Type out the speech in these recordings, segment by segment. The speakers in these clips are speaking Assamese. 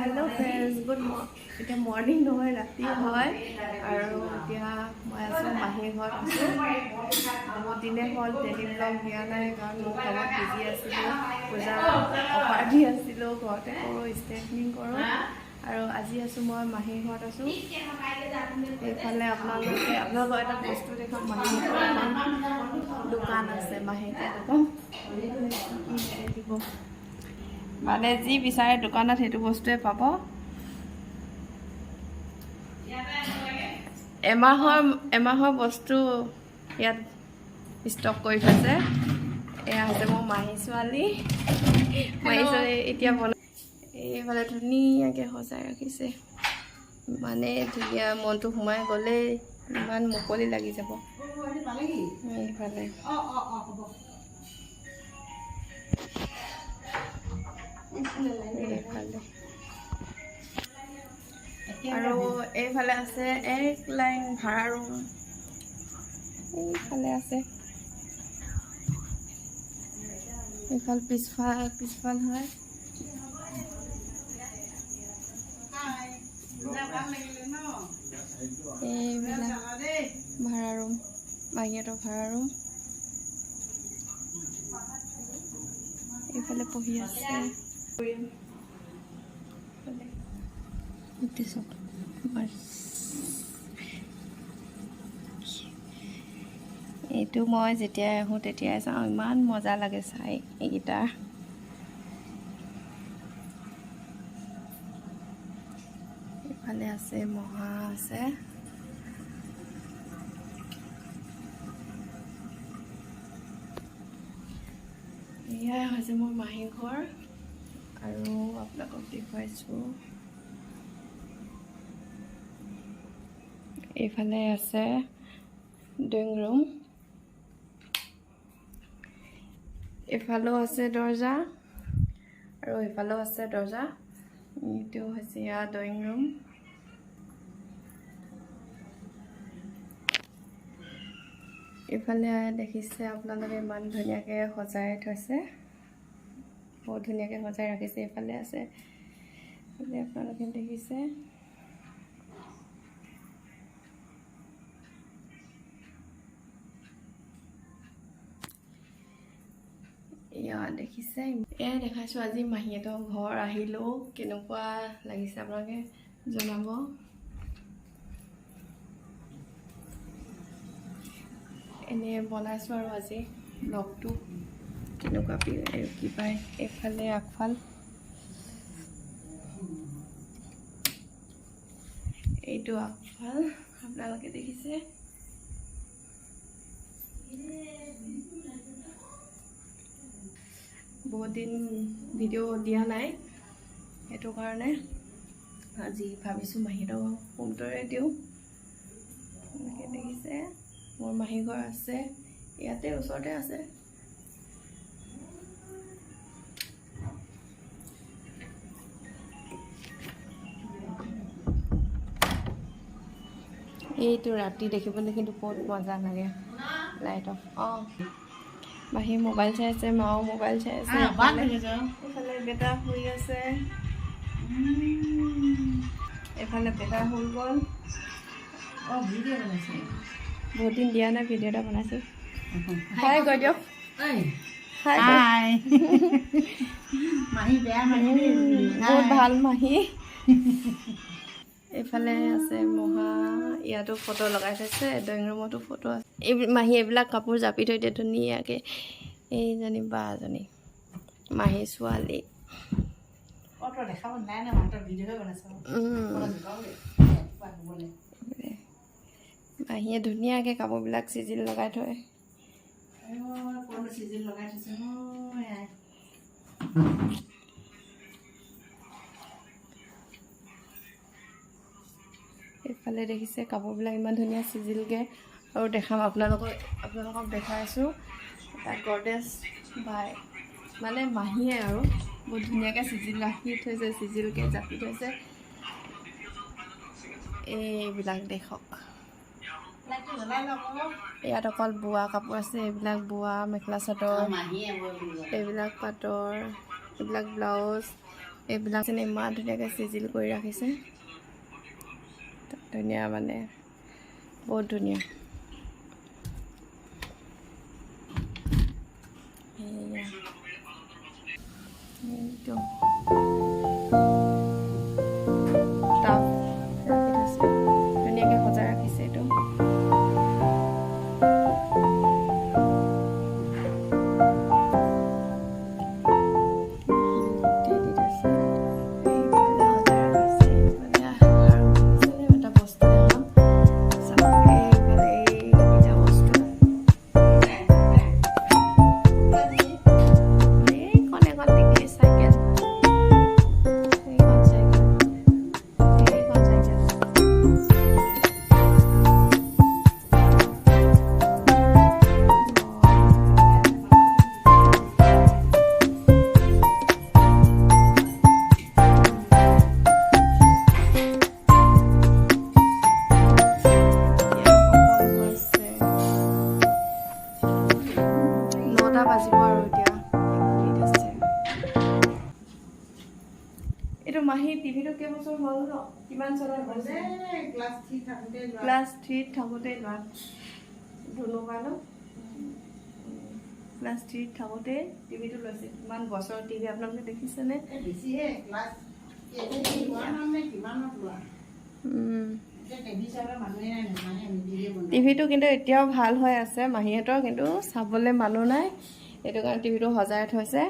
Hello friends good morning morning নহয় ৰাতি হয় আৰু এতিয়া মই আছো মাহী ঘৰত আছো বহুত দিনে হ'ল ডেইলি ব্লগ দিয়া নাই কাৰণ মই কামত বিজি আছিলো পূজা অফাৰ দি আছিলো ঘৰতে কৰোঁ ষ্ট্ৰেটনিং কৰোঁ আৰু আজি আছো মই মাহী ঘৰত আছো এইফালে আপোনালোকৰ এটা বস্তু দেখক মাহী দোকান আছে মাহীকে দোকান দিব মানে যি বিচাৰে দোকানত সেইটো বস্তুৱে পাব এমাহৰ বস্তু ইয়াত ষ্টক কৰি থৈছে এয়া হৈছে মোৰ মাহী ছোৱালী এতিয়া এইফালে ধুনীয়াকৈ সজাই ৰাখিছে মানে ধুনীয়া মনটো সোমাই গ'লেই ইমান মুকলি লাগি যাব এইফালে আৰু এইফালে আছে এক লাইন ভাড়া ৰুম এইফালে আছে এইফাল পিছফাল হয় এইবিলাক ভাড়া ৰুম বাহিৰতো ভাড়া ৰুম এইফালে পঢ়ি আছে এইটো মই যেতিয়াই আহোঁ তেতিয়াই চাওঁ ইমান মজা লাগে চাই এইকেইটা এইফালে আছে মহা আছে এয়াই হৈছে মোৰ মাহী ঘৰ আৰু আপোনালোকক দেখুৱাইছোঁ এইফালে আছে ড্ৰয়িং ৰুম এইফালেও আছে দৰ্জা আৰু এইফালেও আছে দৰ্জা এইটো হৈছে ইয়াৰ ড্ৰয়িং ৰুম এইফালে দেখিছে আপোনালোকে ইমান ধুনীয়াকৈ সজাই থৈছে বহুত ধুনীয়াকৈ সজাই ৰাখিছে এইফালে আছে আপোনালোকে দেখিছে এয়া দেখিছে এয়া দেখাইছোঁ আজি মাহীহঁতৰ ঘৰ আহিলেও কেনেকুৱা লাগিছে আপোনালোকে জনাব এনে বনাইছোঁ আৰু আজি ব্লগটো কেনেকুৱা কি পায় এইফালে আগফাল এইটো আগফাল আপোনালোকে দেখিছে বহুত দিন ভিডিঅ' দিয়া নাই সেইটো কাৰণে আজি ভাবিছোঁ মাহীহঁতৰ ৰুমটোৰে দিওঁ এনেকৈ দেখিছে মোৰ মাহী ঘৰ আছে ইয়াতে ওচৰতে আছে এইটো ৰাতি দেখিবলৈ কিন্তু বহুত মজা লাগে লাইট অফ মাহী মোবাইল চাই আছে মাও মোবাইল চাই আছে এইফালে বেটা শুই আছে এইফালে বেটা শুই গ'ল বহুত দিন দিয়া নাই ভিডিঅ' এটা বনাইছোঁ হাই কৈ দিয়ক হাই মাহী বেয়া মাহী বহুত ভাল মাহী এইফালে আছে মহা ইয়াতো ফটো লগাই থৈছে ড্ৰয়িং ৰুমতো ফটো আছে মাহী এইবিলাক কাপোৰ জাপি থৈ দিয়ে ধুনীয়াকৈ এইজনী বা এজনী মাহী ছোৱালী মাহীয়ে ধুনীয়াকৈ কাপোৰবিলাক চিজিল লগাই থয় এইফালে দেখিছে কাপোৰবিলাক ইমান ধুনীয়া চিজিলকৈ আৰু দেখাম আপোনালোকক দেখাইছোঁ এটা গডৰেজ বাই মানে মাহীয়ে আৰু বহুত ধুনীয়াকৈ চিজিল ৰাখি থৈছে চিজিলকৈ জাপি থৈছে এইবিলাক দেখক ইয়াত অকল বোৱা কাপোৰ আছে এইবিলাক বোৱা মেখেলা চাদৰ এইবিলাক পাটৰ এইবিলাক ব্লাউজ এইবিলাক ইমান ধুনীয়াকৈ চিজিল কৰি ৰাখিছে, ধুনীয়া মানে বহুত ধুনীয়া। এইটো টাব ৰাখি থৈছে, ধুনীয়াকৈ সজাই ৰাখিছে এইটো। বাজিব আৰু এতিয়া এইটো মাহী টিভিটো কেইবছৰ হ'ল ন? কিমান চনত হৈছে? ক্লাছ 3 থাকোঁতে লোৱা ধুনুবা ন? ক্লাছ 3 থাকোঁতে টিভিটো লৈছে। কিমান বছৰ টিভি আপোনালোকে দেখিছেনে? টিভিটো কিন্তু এতিয়াও ভাল হৈ আছে মাহীহঁতৰ, কিন্তু চাবলৈ মানুহ নাই, সেইটো কাৰণে টিভিটো সজাই থৈছে।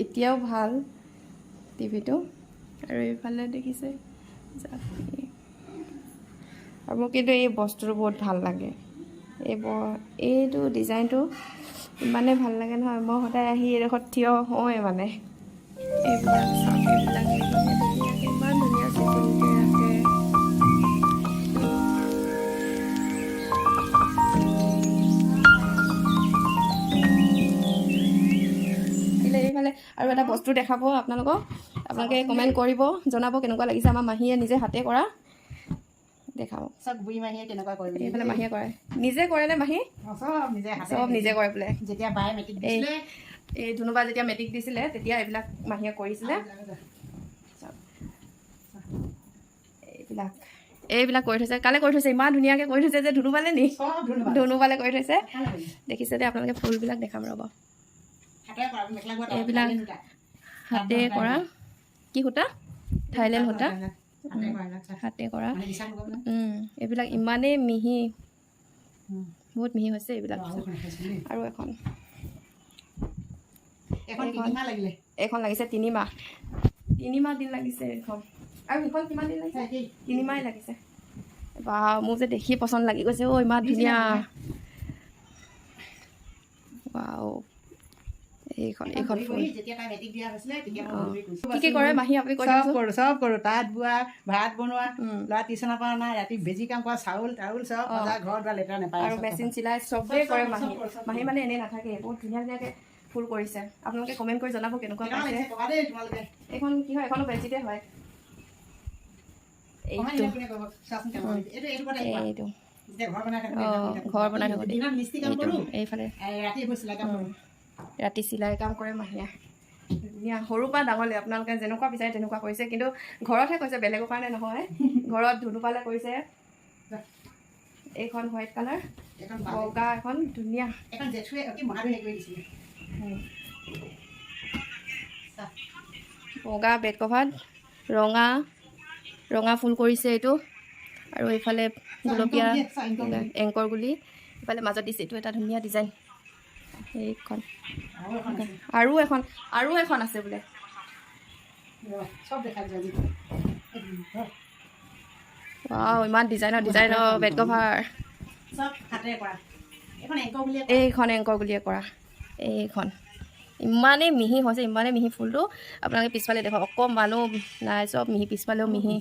এতিয়াও ভাল টিভিটো। আৰু এইফালে দেখিছে, আৰু মোক কিন্তু এই বস্তুটো বহুত ভাল লাগে। এইটো ডিজাইনটো ইমানেই ভাল লাগে নহয়, মই সদায় আহি এইডোখৰত থিয় হওঁৱে মানে। এইবিলাক ইমান ধুনীয়া চিজিলকৈ ৰাখে। এইফালে আৰু এটা বস্তু দেখাব আপোনালোকক, আপোনালোকে কমেণ্ট কৰিব, জনাব কেনেকুৱা লাগিছে। আমাৰ মাহীয়ে নিজে হাতে কৰা, দেখাব চব। বুঢ়ী মাহীয়ে কেনেকুৱা কৰে, এইফালে মাহীয়ে কৰে, নিজে কৰে নে মাহী? চব নিজে কৰে বোলে। যেতিয়া বায়ে মেট্ৰিক দিছিলে, এই ধুনুবা যেতিয়া মেট্ৰিক দিছিলে, তেতিয়া এইবিলাক মাহীয়ে কৰিছিলে। এইবিলাক কৰি থৈছে, কালে কৰি থৈছে, ইমান ধুনীয়াকৈ কৰি থৈছে যে ধুনুবালে নি? ধুনুবালে কৰি থৈছে, দেখিছে দে আপোনালোকে। ফুলবিলাক দেখাম ৰ'ব। এইবিলাক হাতে কৰা, কি সূতা? থাইলেণ্ড সূতা, হাতে কৰা। এইবিলাক ইমানেই মিহি, বহুত মিহি হৈছে এইবিলাক। আৰু এইখন লাগিছে 3 মাহ দিন লাগিছে এইখন। আৰু সেইখন কিমান দিন লাগিছে? 3 মাহ লাগিছে। বা মোৰ যে দেখি পচন্দ লাগি গৈছে। অ' ইমান ধুনীয়া। ৱাও, এইখন ফুল কি কৰে মাহী? আপুনি চব কৰোঁ, তাঁত বোৱা, ভাত বনোৱা, ল'ৰা টিউচনৰ পৰা অনা, ৰাতি বেজি কাম কৰা, চাউল চব ঘৰত বা লেতেৰা নাপায়। আৰু মেচিন চিলাই চবেই কৰে মাহী। মাহী মানে এনেই নাথাকে, বহুত ধুনীয়া ধুনীয়াকৈ ফুল কৰিছে। আপোনালোকে কমেণ্ট কৰি জনাব কেনেকুৱা পাইছে। এইখন কি হয়? এইখনো বেজিতে হয়। এইটো ঘৰ বনাই থাকোঁতে এইফালে ৰাতি চিলাই কাম কৰে মাহীয়ে। ধুনীয়া, সৰুৰ পৰা ডাঙৰলৈ আপোনালোকে যেনেকুৱা বিচাৰে তেনেকুৱা কৰিছে। কিন্তু ঘৰতহে কৰিছে, বেলেগৰ কাৰণে নহয়। ঘৰত ধুনুপালে কৰিছে। এইখন হোৱাইট কালাৰ, বগা এখন ধুনীয়া। বগা বেড কভাৰ, ৰঙা ফুল কৰিছে এইটো। আৰু এইফালে গুলপীয়া এংকৰ গুলি, এইফালে মাজত দিছে। এইটো এটা ধুনীয়া ডিজাইন। এইখন আৰু এখন আছে বোলে। ৱাও, ইমান ডিজাইনৰ বেড কভাৰ। এইখন এংকৰ গুলিয়ে কৰা। এইখন ইমানেই মিহি হৈছে, ইমানেই মিহি ফুলটো। আপোনালোকে পিছফালে দেখক, অকণমানো নাই, চব মিহি। পিছফালেও মিহি,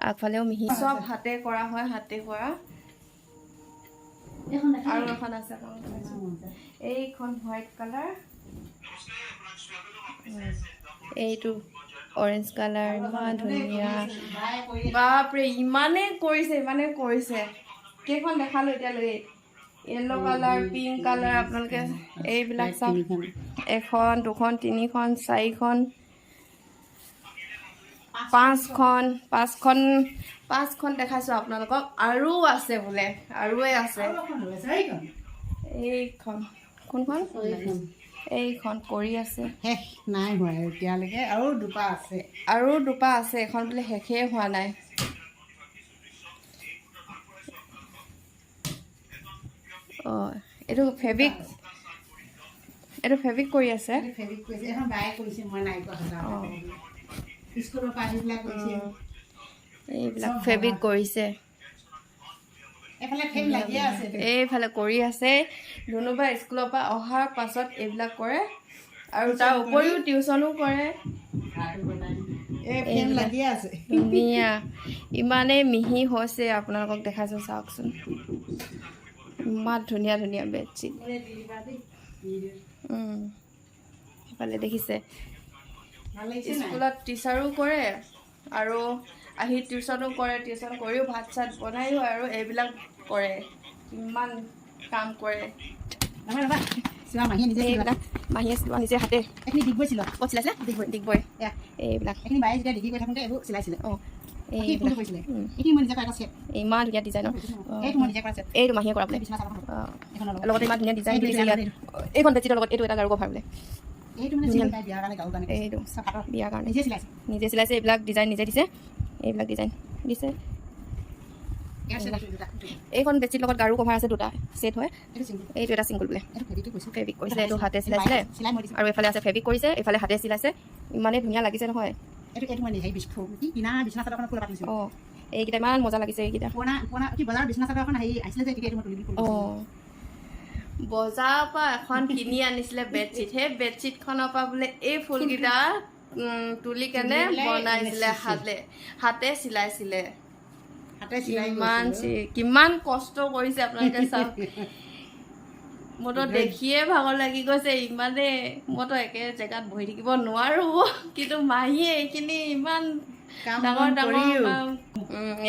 আগফালেও মিহি, চব হাতে কৰা হয়, হাতে কৰা। আৰু এখন আছে, এইখন হোৱাইট কালাৰ, এইটো অৰেঞ্জ কালাৰ। ইমান ধুনীয়া, বাপৰে, ইমানেই কৰিছে। কেইখন দেখালোঁ এতিয়ালৈ? য়েল্ল' কালাৰ, পিংক কালাৰ, আপোনালোকে এইবিলাক চাওক। 1, 2, 3, 4, পাঁচখন দেখাইছোঁ আপোনালোকক আৰু আছে বোলে আৰুৱে আছে এইখন কোনখন এইখন কৰি আছে শেষ নাই হোৱা এতিয়ালৈকে আৰু দুপা আছে এইখন বোলে শেষেই হোৱা নাই অঁ এইটো ফেব্ৰিক কৰি আছে এইবিলাক ফেব্ৰিক কৰিছে এইফালে কৰি আছে ধুনুবা স্কুলৰ পৰা অহাৰ পাছত এইবিলাক কৰে আৰু তাৰ উপৰিও টিউচনো কৰে ধুনীয়া ইমানেই মিহি হৈছে আপোনালোকক দেখাইছোঁ চাওকচোন ইমান ধুনীয়া ধুনীয়া বেডশ্বীট সেইফালে দেখিছে স্কুলত টিচাৰো কৰে আৰু আহি টিউচনো কৰে টিউচন কৰিও ভাত চাত বনায়ো আৰু এইবিলাক কৰে ইমান কাম কৰে মাহীয়ে নিজে হাতে ডিগবৈ চিলাইছে ডিগবৈ এইবিলাক অঁ ইমান ধুনীয়া ডিজাইনৰ এইটো মাহীয়ে কৰা বোলে লগতে ইমান ধুনীয়া ডিজাইন দিছে ইয়াত এইখন বেডশ্বীটৰ লগত এইটো এটা গাৰু কভাৰ বোলে এইটো বিয়াৰ কাৰণে নিজে চিলাইছে এইবিলাক ডিজাইন নিজে দিছে এইবিলাক ডিজাইন দিছে এইখন বেডশ্বীট লগত গাৰু কভাৰ আছে দুটা ছেট হয় এইটো এটা ছিংগল বোলে ফেব্ৰিক কৰিছিলে এইটো হাতে চিলাইছিলে আৰু এইফালে আছে ফেব্ৰিক কৰিছে এইফালে হাতে চিলাইছে ইমানেই ধুনীয়া লাগিছে নহয় অঁ এইকেইটা ইমান মজা লাগিছে এইকেইটা অঁ বজাৰৰ পৰা এখন কিনি আনিছিলে বেডশ্বীট সেই বেডশ্বীটখনৰ পৰা বোলে এই ফুলকেইটা তুলি কেনে বনাইছিলে হাতে চিলাইছিলে কিমান কষ্ট কৰিছে আপোনালোকে চাওক মইতো দেখিয়ে ভাগৰ লাগি গৈছে ইমানে মইতো একে জেগাত বহি থাকিব নোৱাৰো কিন্তু মাহীয়ে এইখিনি ইমান ডাঙৰ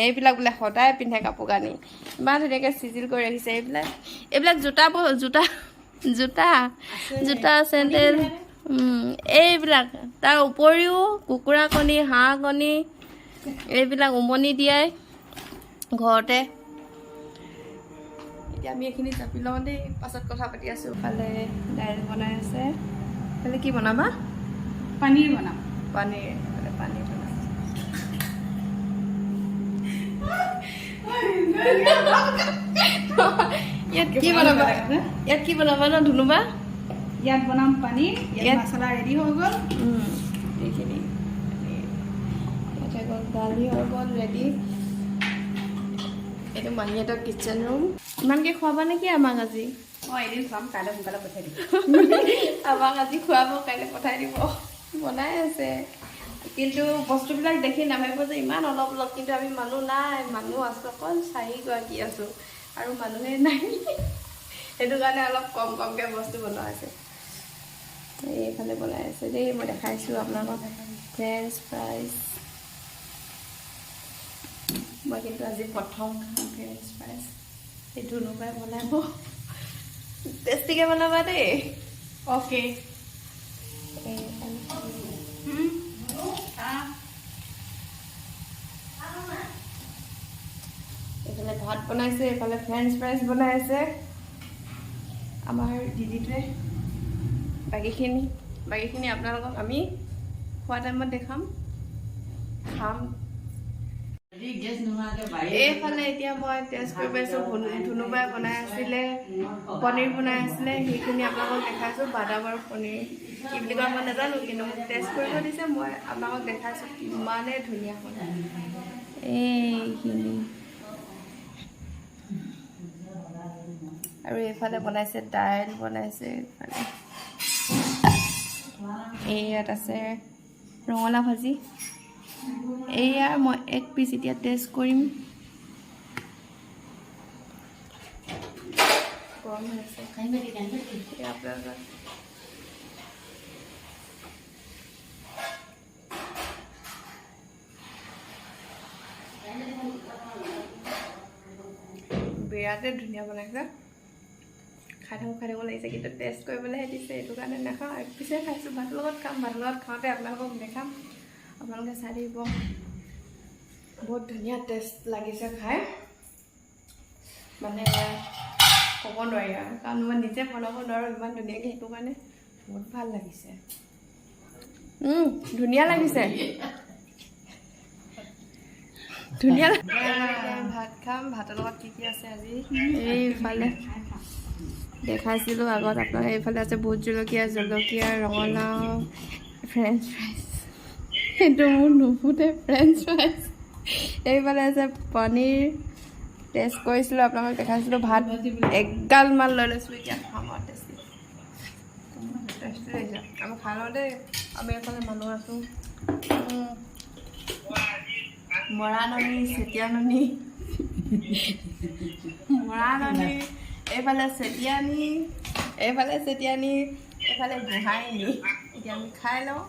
এইবিলাক বোলে সদায় পিন্ধে কাপোৰ কানি ইমান ধুনীয়াকৈ চিজিল কৰি ৰাখিছে এইবিলাক জোতা চেণ্ডেল এইবিলাক তাৰ উপৰিও কুকুৰা কণী হাঁহ কণী এইবিলাক উমনি দিয়াই ঘৰতে এতিয়া আমি এইখিনি জাপি লওঁ দেই পাছত কথা পাতি আছোঁ ইফালে দাইল বনাই আছে ইফালে কি বনাবা পনীৰ বনাম পনীৰ বনাম ইয়াত কি বনাবা ন ধুনুবা ইয়াত বনাম পনীৰ ইয়াত মছলা ৰেডি হৈ গ'ল এইখিনি দালি হৈ গ'ল ৰেডি এইটো মাহীহঁতৰ কিটচেন ৰুম ইমানকৈ খুৱাবা নেকি আমাক আজি এদিন খুৱাম কাইলৈ সোনকালে পঠাই দিম আমাক আজি খুৱাব কাইলৈ পঠাই দিব বনাই আছে কিন্তু বস্তুবিলাক দেখি নাভাবিব যে ইমান অলপ কিন্তু আমি মানুহ আছোঁ অকল 4গৰাকী আছোঁ আৰু মানুহে নাই সেইটো কাৰণে অলপ কমকৈ বস্তু বনোৱা আছে এইফালে বনাই আছে দেই মই দেখাইছোঁ আপোনালোকক ফ্ৰেঞ্চ ফ্ৰাইজ মই কিন্তু আজি প্ৰথম খাম ফ্ৰেঞ্চ ফ্ৰাইজ এই ধুনুবাই বনাব টেষ্টিকৈ বনাবা দেই অ'কে এইফালে ভাত বনাইছে এইফালে ফ্ৰেঞ্চ ফ্ৰাইজ বনাই আছে আমাৰ দিদিটোৱে বাকীখিনি আপোনালোকক আমি খোৱা টাইমত দেখাম খাম এইফালে এতিয়া মই টেষ্ট কৰি পাইছোঁ ধুনুবাই বনাই আছিলে পনীৰ বনাই আছিলে সেইখিনি আপোনালোকক দেখাইছোঁ বাদাম আৰু পনীৰ কি বুলি কয় মই নাজানো কিন্তু মোক টেষ্ট কৰিব দিছে মই আপোনালোকক দেখাইছোঁ ইমানেই ধুনীয়া বনাই এইখিনি আৰু এইফালে বনাইছে দাইল বনাইছে এইফালে ইয়াত আছে ৰঙালাও ভাজি এয়া মই এক পিচ এতিয়া টেষ্ট কৰিম গৰম হৈ আছে আপোনালোকৰ বিৰাটেই ধুনীয়া বনাইছে খাই থাকোঁ লাগিছে কিন্তু টেষ্ট কৰিবলৈহে দিছে এইটো কাৰণে নাখাওঁ এক পিছে খাইছোঁ ভাতৰ লগত খাম ভাতৰ লগত খাওঁতে আপোনালোকক দেখাম আপোনালোকে চাই থাকিব বহুত ধুনীয়া টেষ্ট লাগিছে খাই মানে ক'ব নোৱাৰি আৰু কাৰণ মই নিজে বনাব নোৱাৰোঁ ইমান ধুনীয়াকৈ সেইটো কাৰণে বহুত ভাল লাগিছে ধুনীয়া লাগিছে ধুনীয়া ভাত খাম ভাতৰ লগত কি আছে আজি এইফালে দেখাইছিলোঁ আগত আপোনাক এইফালে আছে ভোট জলকীয়া ৰঙালাও ফ্ৰেঞ্চ ফ্ৰাইজ সেইটো মোৰ নুফুটে ফ্ৰেঞ্চ ফ্ৰাইজ এইফালে আছে পনীৰ টেষ্ট কৰিছিলোঁ আপোনালোকক দেখাইছিলোঁ ভাত এগালমান লৈ লৈছোঁ এতিয়া খাম আৰু টেষ্টি লাগিছে আমি খাই লওঁ দেই আমি এইফালে মানুহ আছোঁ মৰাণনি চেতিয়াননি মৰাণনি এইফালে চেতিয়ানি এইফালে গোহাঁইনি এতিয়া আমি খাই লওঁ